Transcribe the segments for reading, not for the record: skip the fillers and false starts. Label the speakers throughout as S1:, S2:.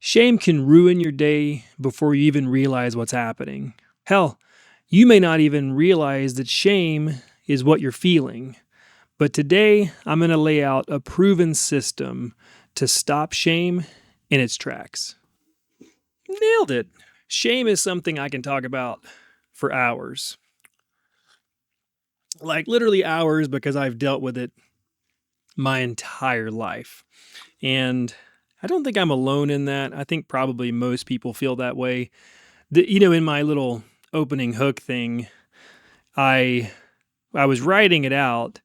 S1: Shame can ruin your day before you even realize what's happening. Hell, you may not even realize that shame is what you're feeling. But today, I'm going to lay out a proven system to stop shame in its tracks. Nailed it. Shame is something I can talk about for hours. Like literally hours, because I've dealt with it my entire life. And I don't think I'm alone in that. I think probably most people feel that way. In my little opening hook thing, I was writing it out,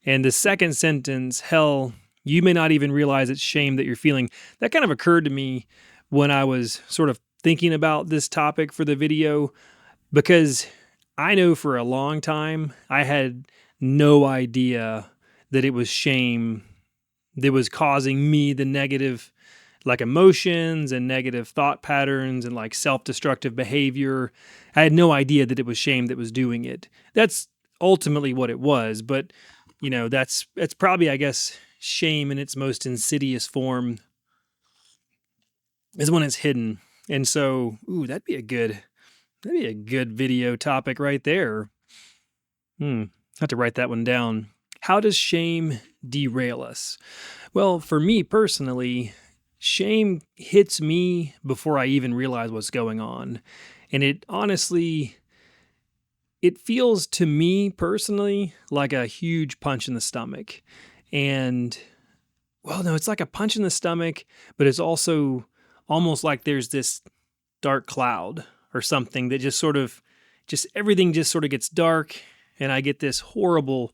S1: and the second sentence, hell, you may not even realize it's shame that you're feeling. That kind of occurred to me when I was sort of thinking about this topic for the video, because I know for a long time I had no idea that it was shame that was causing me the negative emotions and negative thought patterns and self-destructive behavior. I had no idea that it was shame that was doing it. That's ultimately what it was, but that's probably, I guess, shame in its most insidious form is when it's hidden. And so, that'd be a good video topic right there. Have to write that one down. How does shame derail us? Well, for me personally, shame hits me before I even realize what's going on. And it feels to me personally like a huge punch in the stomach. And, well, no, it's like a punch in the stomach, but it's also almost like there's this dark cloud or something that everything just sort of gets dark. And I get this horrible,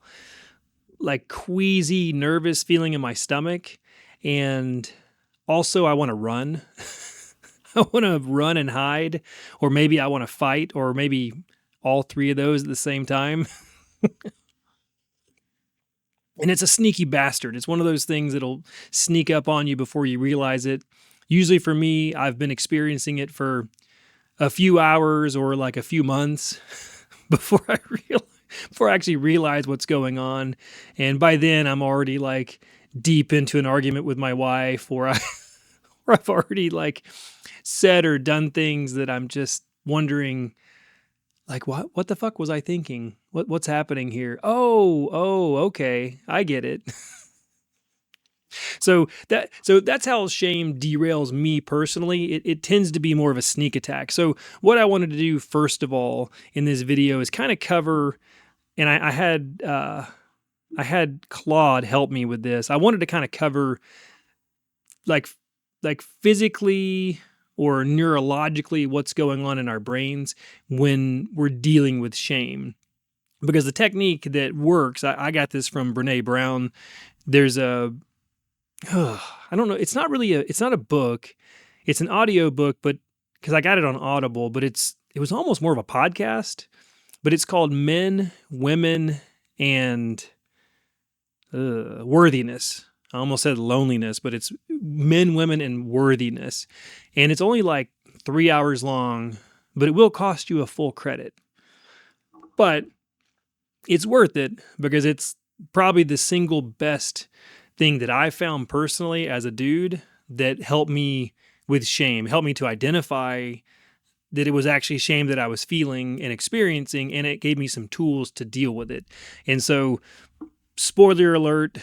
S1: queasy, nervous feeling in my stomach. And also, I want to run. I want to run and hide, or maybe I want to fight, or maybe all three of those at the same time. And it's a sneaky bastard. It's one of those things that'll sneak up on you before you realize it. Usually for me, I've been experiencing it for a few hours or a few months before I actually realize what's going on. And by then I'm already deep into an argument with my wife, or I've already said or done things that I'm just wondering, what the fuck was I thinking? What's happening here? Oh, okay. I get it. So that's how shame derails me personally. It tends to be more of a sneak attack. So what I wanted to do first of all in this video is kind of cover, and I had Claude help me with this. I wanted to kind of cover like physically or neurologically what's going on in our brains when we're dealing with shame. Because the technique that works, I got this from Brene Brown. There's I don't know, it's not a book. It's an audio book, but because I got it on Audible, but it was almost more of a podcast, but it's called Men, Women, and Worthiness. I almost said loneliness, but it's Men, Women, and Worthiness. And it's only 3 hours long, but it will cost you a full credit. But it's worth it because it's probably the single best thing that I found personally as a dude that helped me with shame, helped me to identify that it was actually shame that I was feeling and experiencing, and it gave me some tools to deal with it. And so, spoiler alert,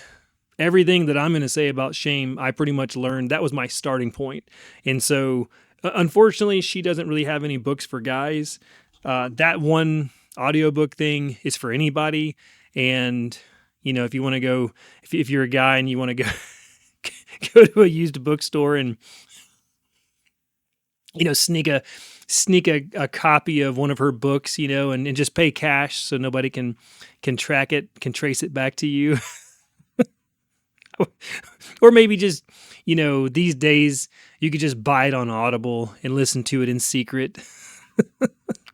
S1: everything that I'm going to say about shame, I pretty much learned. That was my starting point. And so, unfortunately, she doesn't really have any books for guys. That one audiobook thing is for anybody. And, if you want to go, if you're a guy and you want to go, go to a used bookstore and, sneak a copy of one of her books, and just pay cash so nobody can track it, can trace it back to you. Or maybe just, these days you could just buy it on Audible and listen to it in secret.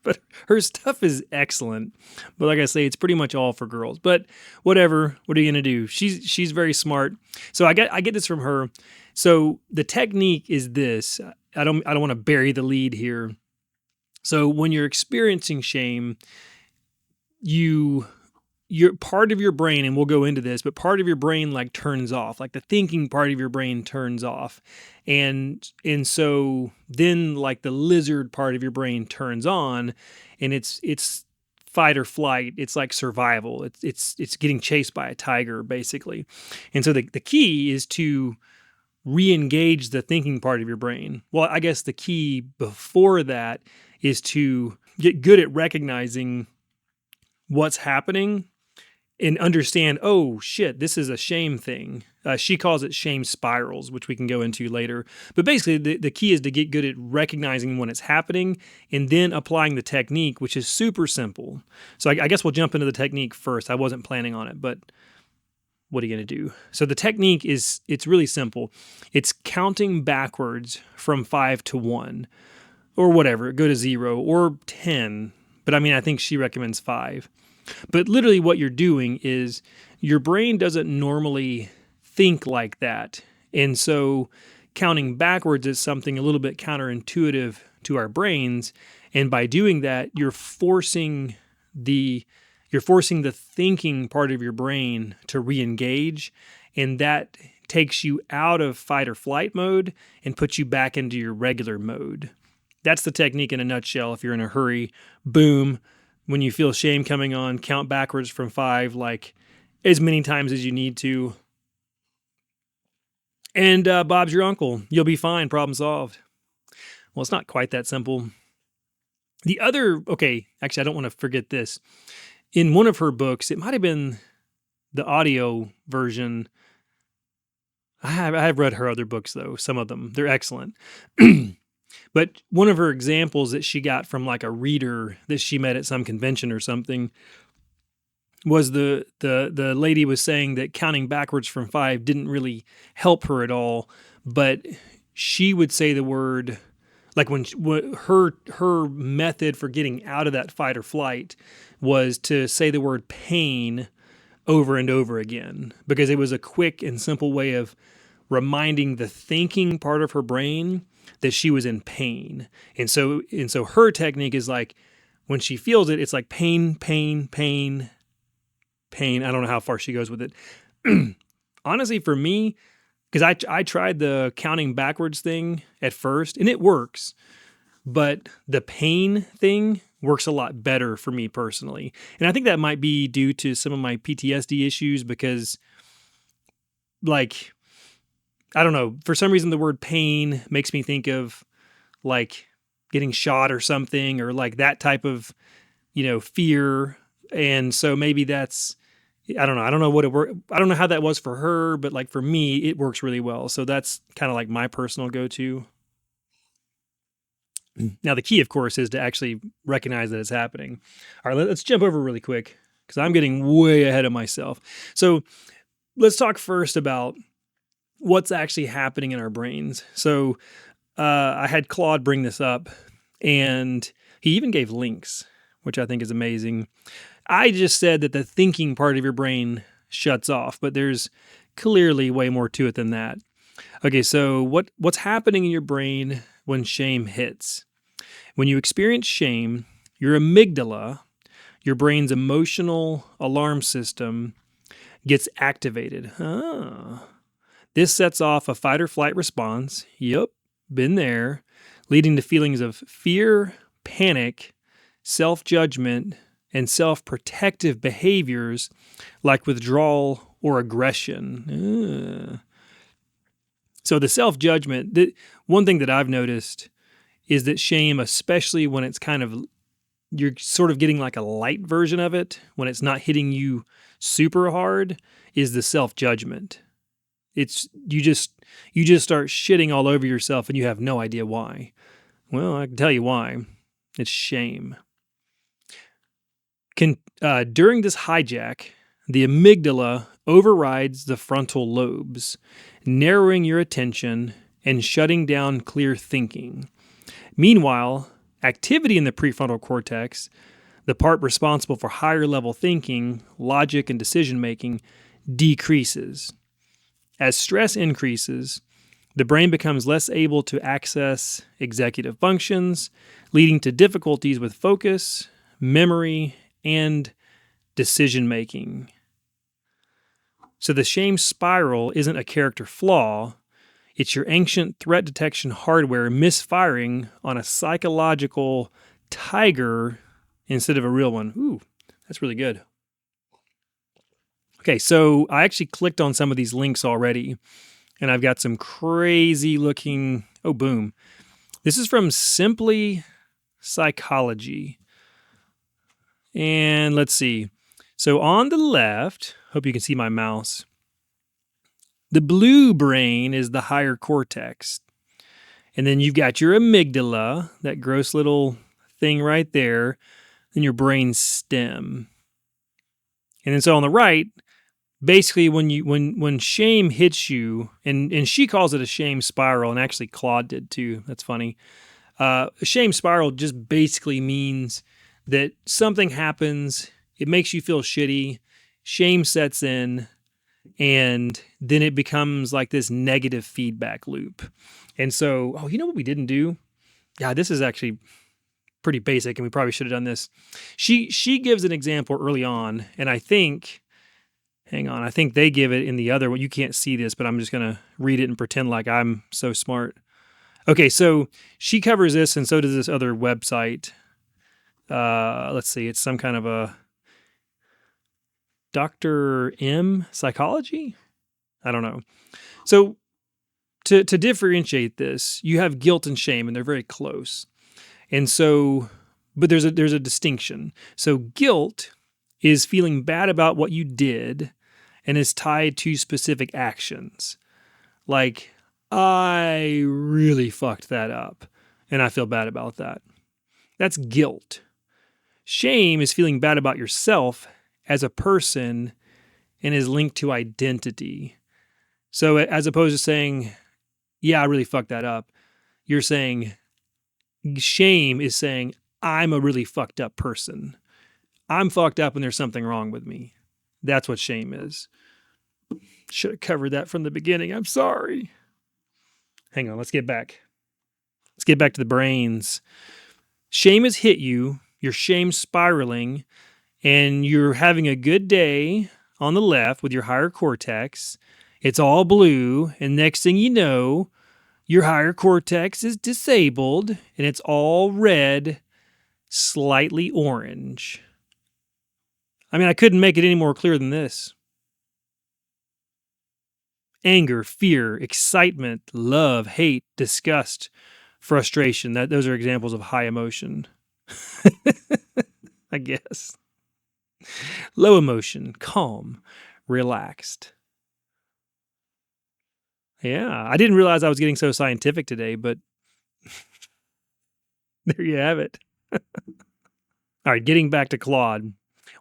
S1: But her stuff is excellent. But like I say, it's pretty much all for girls. But whatever, what are you going to do? She's very smart. So I get this from her. So the technique is this. I don't want to bury the lead here. So when you're experiencing shame, you your part of your brain, and we'll go into this, but part of your brain like turns off, like the thinking part of your brain turns off. And so then like the lizard part of your brain turns on, and it's fight or flight. It's like survival. It's getting chased by a tiger basically. And so the key is to re-engage the thinking part of your brain. Well, I guess the key before that is to get good at recognizing what's happening and understand, oh shit, this is a shame thing. She calls it shame spirals, which we can go into later. But basically, the key is to get good at recognizing when it's happening and then applying the technique, which is super simple. So I guess we'll jump into the technique first. I wasn't planning on it, but what are you going to do? So the technique it's really simple. It's counting backwards from 5 to 1 or whatever. Go to 0 or 10. But I mean, I think she recommends 5. But literally what you're doing is your brain doesn't normally think like that. And so counting backwards is something a little bit counterintuitive to our brains. And by doing that, you're forcing the thinking part of your brain to re-engage. And that takes you out of fight or flight mode and puts you back into your regular mode. That's the technique in a nutshell. If you're in a hurry, boom. When you feel shame coming on, count backwards from 5, like as many times as you need to. And Bob's your uncle. You'll be fine. Problem solved. Well, it's not quite that simple. Actually, I don't want to forget this. In one of her books, it might have been the audio version. I have read her other books, though, some of them. They're excellent. But one of her examples that she got from like a reader that she met at some convention or something was the lady was saying that counting backwards from 5 didn't really help her at all, but she would say the word, like when her method for getting out of that fight or flight was to say the word pain over and over again, because it was a quick and simple way of reminding the thinking part of her brain that she was in pain. And so her technique is like, when she feels it, it's like pain, pain, pain, pain. I don't know how far she goes with it. Honestly, for me, because I tried the counting backwards thing at first, and it works, but the pain thing works a lot better for me personally. And I think that might be due to some of my PTSD issues, because like, I don't know, for some reason the word pain makes me think of like getting shot or something, or like that type of, fear. And so maybe that's, I don't know. I don't know what I don't know how that was for her, but like for me, it works really well. So that's kind of like my personal go-to. Now, the key, of course, is to actually recognize that it's happening. All right, let's jump over really quick because I'm getting way ahead of myself. So let's talk first about what's actually happening in our brains. So I had Claude bring this up, and he even gave links, which I think is amazing. I just said that the thinking part of your brain shuts off, but there's clearly way more to it than that. Okay, so what's happening in your brain when shame hits? When you experience shame, your amygdala, your brain's emotional alarm system, gets activated. This sets off a fight or flight response. Yep, been there, leading to feelings of fear, panic, self-judgment, and self-protective behaviors like withdrawal or aggression. So the self-judgment, one thing that I've noticed is that shame, especially when it's you're sort of getting like a light version of it, when it's not hitting you super hard, is the self-judgment. It's you just start shitting all over yourself and you have no idea why. Well, I can tell you why. It's shame. During this hijack, the amygdala overrides the frontal lobes, narrowing your attention and shutting down clear thinking. Meanwhile, activity in the prefrontal cortex, the part responsible for higher level thinking, logic, and decision making, decreases. As stress increases, the brain becomes less able to access executive functions, leading to difficulties with focus, memory, and decision making. So the shame spiral isn't a character flaw. It's your ancient threat detection hardware misfiring on a psychological tiger instead of a real one. Ooh, that's really good. Okay, so I actually clicked on some of these links already, and I've got some crazy looking, oh, boom. This is from Simply Psychology. And let's see. So on the left, hope you can see my mouse. The blue brain is the higher cortex. And then you've got your amygdala, that gross little thing right there, and your brain stem. And then so on the right, basically when shame hits you, and she calls it a shame spiral, and actually Claude did too. That's funny. A shame spiral just basically means that something happens, it makes you feel shitty, shame sets in, and then it becomes like this negative feedback loop. And so, oh, you know what we didn't do? Yeah, this is actually pretty basic, and we probably should have done this. She gives an example early on, and I think they give it in the other one. You can't see this, but I'm just going to read it and pretend like I'm so smart. Okay, so she covers this, and so does this other website. Let's see, it's some kind of a Dr. M Psychology? I don't know. So to differentiate this, you have guilt and shame, and they're very close. And so, but there's a distinction. So guilt is feeling bad about what you did and is tied to specific actions. Like, I really fucked that up, and I feel bad about that. That's guilt. Shame is feeling bad about yourself as a person and is linked to identity. So as opposed to saying, yeah, I really fucked that up, you're saying, shame is saying, I'm a really fucked up person. I'm fucked up and there's something wrong with me. That's what shame is. Should have covered that from the beginning. I'm sorry. Hang on, let's get back. Let's get back to the brains. Shame has hit you. You're shame spiraling, and you're having a good day on the left with your higher cortex. It's all blue, and next thing you know, your higher cortex is disabled, and it's all red, slightly orange. I mean, I couldn't make it any more clear than this. Anger, fear, excitement, love, hate, disgust, frustration. Those are examples of high emotion. I guess. Low emotion, calm, relaxed. Yeah, I didn't realize I was getting so scientific today, but there you have it. All right, getting back to Claude.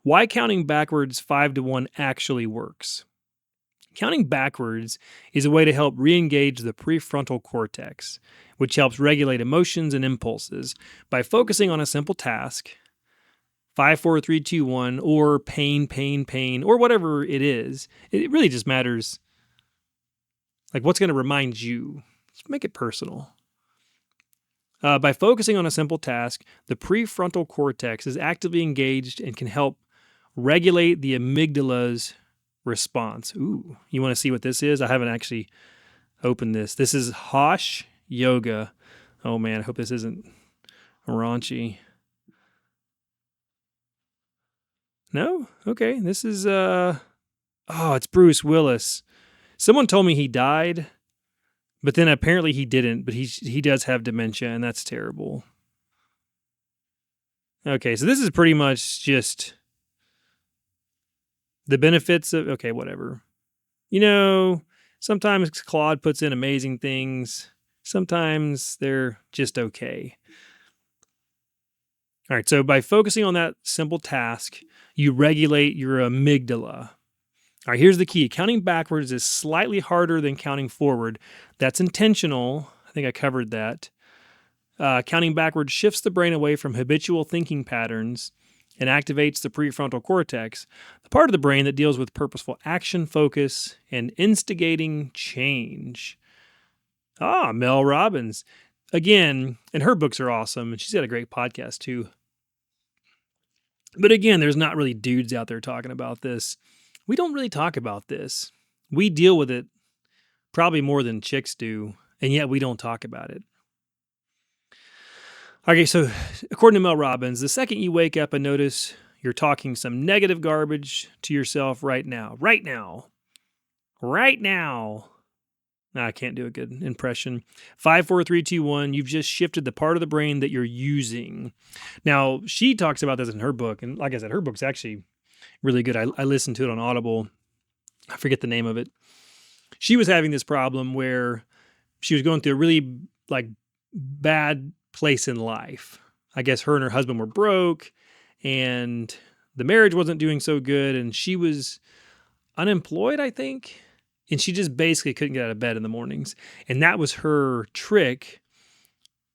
S1: Why counting backwards 5 to 1 actually works. Counting backwards is a way to help re-engage the prefrontal cortex, which helps regulate emotions and impulses by focusing on a simple task, 5, 4, 3, 2, 1, or pain, pain, pain, or whatever it is. It really just matters, like what's going to remind you. Let's make it personal. By focusing on a simple task, the prefrontal cortex is actively engaged and can help regulate the amygdala's response. Ooh, you want to see what this is? I haven't actually opened this. This is Hosh Yoga. Oh man, I hope this isn't raunchy. No? Okay, this is, it's Bruce Willis. Someone told me he died, but then apparently he didn't, but he does have dementia, and that's terrible. Okay, so this is pretty much just the benefits of, okay, whatever. You know, sometimes Claude puts in amazing things. Sometimes they're just okay. All right, so by focusing on that simple task, you regulate your amygdala. All right, here's the key. Counting backwards is slightly harder than counting forward. That's intentional. I think I covered that. Counting backwards shifts the brain away from habitual thinking patterns and activates the prefrontal cortex, the part of the brain that deals with purposeful action, focus, and instigating change. Mel Robbins. Again, and her books are awesome, and she's got a great podcast too. But again, there's not really dudes out there talking about this. We don't really talk about this. We deal with it probably more than chicks do, and yet we don't talk about it. Okay, so according to Mel Robbins, the second you wake up and notice you're talking some negative garbage to yourself right now, right now, right now. I can't do a good impression. 5, 4, 3, 2, 1. You've just shifted the part of the brain that you're using. Now, she talks about this in her book. And like I said, her book's actually really good. I listened to it on Audible. I forget the name of it. She was having this problem where she was going through a really like bad place in life. I guess her and her husband were broke and the marriage wasn't doing so good. And she was unemployed, I think. And she just basically couldn't get out of bed in the mornings. And that was her trick.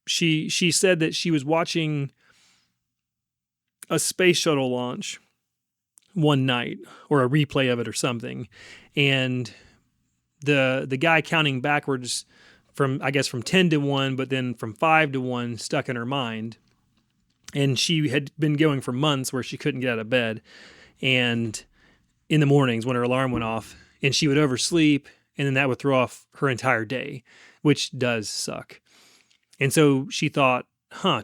S1: She said that she was watching a space shuttle launch one night, or a replay of it or something. And the guy counting backwards from 10 to 1, but then from 5 to 1 stuck in her mind. And she had been going for months where she couldn't get out of bed. And in the mornings when her alarm went off, and she would oversleep, and then that would throw off her entire day, which does suck. And so she thought,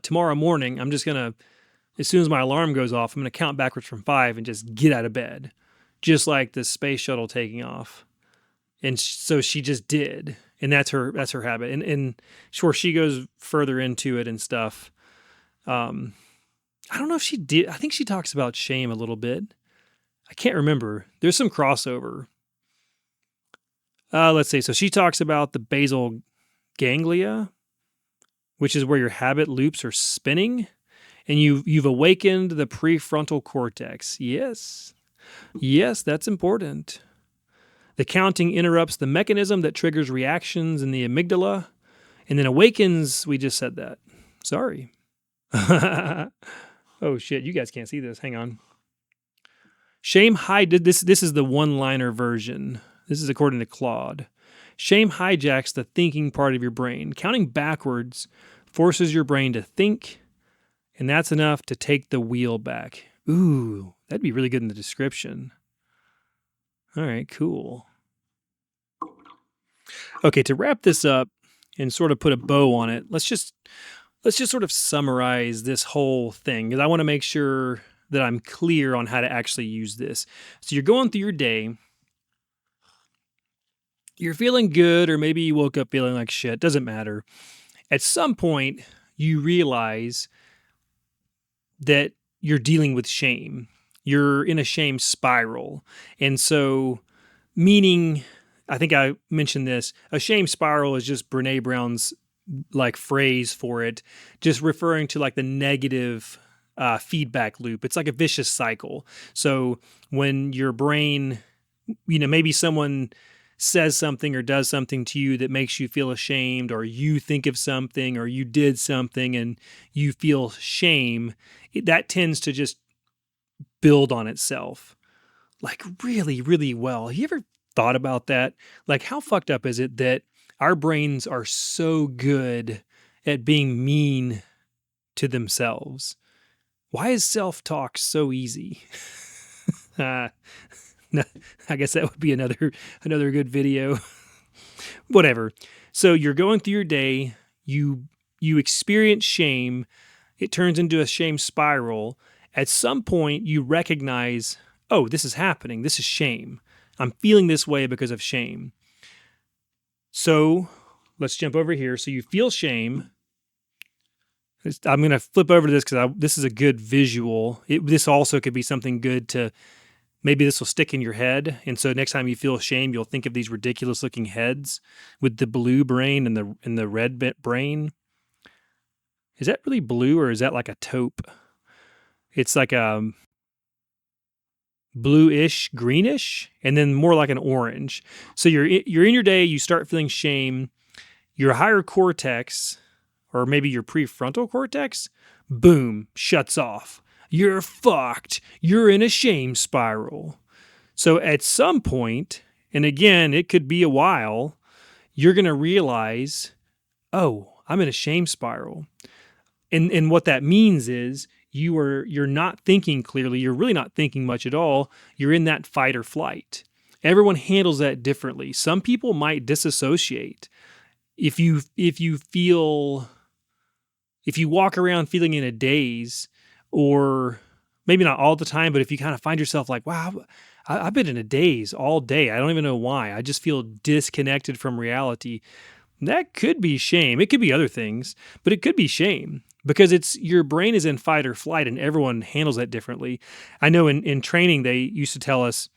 S1: tomorrow morning, I'm just going to, as soon as my alarm goes off, I'm going to count backwards from 5 and just get out of bed, just like the space shuttle taking off. And so she just did. And that's her habit. And sure, she goes further into it and stuff. I don't know if she did. I think she talks about shame a little bit. I can't remember. There's some crossover. Let's see. So she talks about the basal ganglia, which is where your habit loops are spinning, and you've awakened the prefrontal cortex. Yes, that's important. The counting interrupts the mechanism that triggers reactions in the amygdala, and then awakens. We just said that. Sorry. Oh shit! You guys can't see this. Hang on. Shame this is the one-liner version. This is according to Claude. Shame hijacks the thinking part of your brain. Counting backwards forces your brain to think, and that's enough to take the wheel back. Ooh, that'd be really good in the description. All right, cool. Okay, to wrap this up and sort of put a bow on it, let's just sort of summarize this whole thing, because I want to make sure that I'm clear on how to actually use this. So you're going through your day. You're feeling good, or maybe you woke up feeling like shit. Doesn't matter. At some point, you realize that you're dealing with shame. You're in a shame spiral. And so, meaning, I think I mentioned this, a shame spiral is just Brene Brown's like phrase for it, just referring to like the negative feedback loop. It's like a vicious cycle. So when your brain, maybe someone says something or does something to you that makes you feel ashamed, or you think of something or you did something and you feel shame, that tends to just build on itself like really, really well. Have you ever thought about that? Like, how fucked up is it that our brains are so good at being mean to themselves? Why is self-talk so easy? No, I guess that would be another good video. Whatever. So you're going through your day, you experience shame, it turns into a shame spiral. At some point you recognize, oh, this is happening. This is shame. I'm feeling this way because of shame. So let's jump over here. So you feel shame. I'm going to flip over to this because this is a good visual. This also could be something good to, maybe this will stick in your head. And so next time you feel shame, you'll think of these ridiculous looking heads with the blue brain and the red brain. Is that really blue, or is that like a taupe? It's like a bluish, greenish, and then more like an orange. So you're in your day, you start feeling shame. Your higher cortex, or maybe your prefrontal cortex, boom, shuts off. You're fucked. You're in a shame spiral. So at some point, and again, it could be a while, you're going to realize, oh, I'm in a shame spiral. And what that means is you're not thinking clearly. You're really not thinking much at all. You're in that fight or flight. Everyone handles that differently. Some people might disassociate. If you walk around feeling in a daze, or maybe not all the time, but if you kind of find yourself like, wow, I've been in a daze all day. I don't even know why. I just feel disconnected from reality. That could be shame. It could be other things, but it could be shame because your brain is in fight or flight, and everyone handles that differently. I know in training, they used to tell us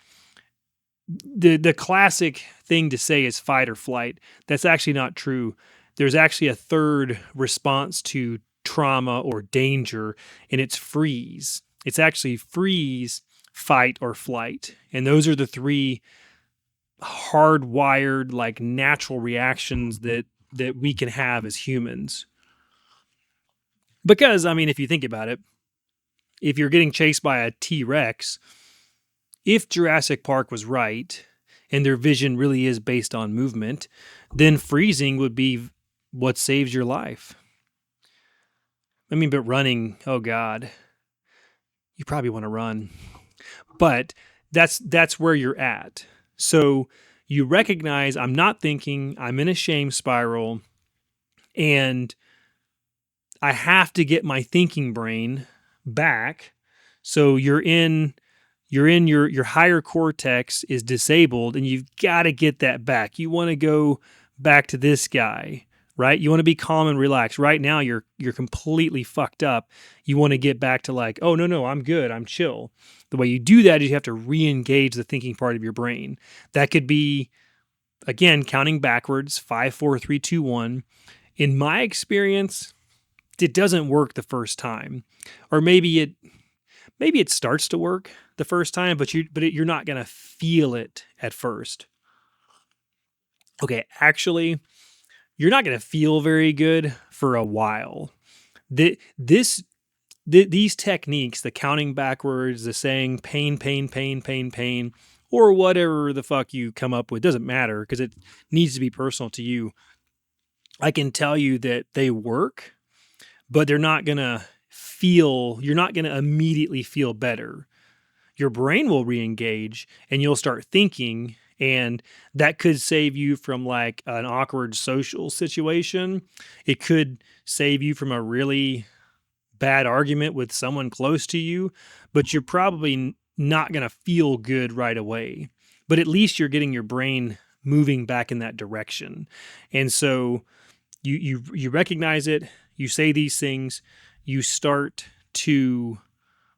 S1: the classic thing to say is fight or flight. That's actually not true. There's actually a third response to trauma or danger, and it's freeze. It's actually freeze, fight, or flight. And those are the three hardwired, like natural reactions that we can have as humans. Because, I mean, if you think about it, if you're getting chased by a T-Rex, if Jurassic Park was right, and their vision really is based on movement, then freezing would be what saves your life. I mean, but running, oh God, you probably want to run. But that's where you're at. So you recognize I'm not thinking, I'm in a shame spiral, and I have to get my thinking brain back. So you're in your higher cortex is disabled, and you've got to get that back. You want to go back to this guy, right? You want to be calm and relaxed. Right now you're completely fucked up. You want to get back to like, oh no, I'm good, I'm chill. The way you do that is you have to re-engage the thinking part of your brain. That could be, again, counting backwards, 5, 4, 3, 2, 1. In my experience, it doesn't work the first time. Or maybe it starts to work the first time, but you're not going to feel it at first. Okay, actually, you're not going to feel very good for a while. These techniques, the counting backwards, the saying pain, pain, pain, pain, pain, or whatever the fuck you come up with, doesn't matter because it needs to be personal to you. I can tell you that they work, but you're not going to immediately feel better. Your brain will re-engage and you'll start thinking, and that could save you from like an awkward social situation. It could save you from a really bad argument with someone close to you, but you're probably not going to feel good right away. But at least you're getting your brain moving back in that direction. And so you recognize it, you say these things, you start to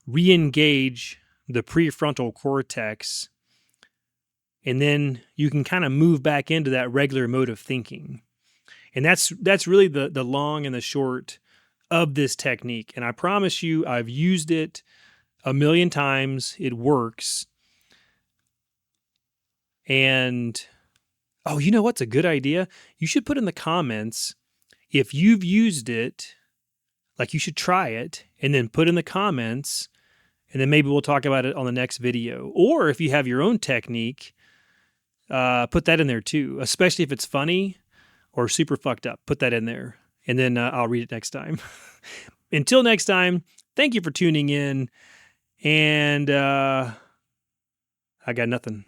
S1: re-engage the prefrontal cortex, and then you can kind of move back into that regular mode of thinking. And that's really the long and the short of this technique. And I promise you, I've used it a million times. It works. And, oh, you know what's a good idea? You should put in the comments if you've used it, like you should try it, and then put in the comments, and then maybe we'll talk about it on the next video. Or if you have your own technique, put that in there too, especially if it's funny or super fucked up. Put that in there, and then I'll read it next time. Until next time, thank you for tuning in, and I got nothing.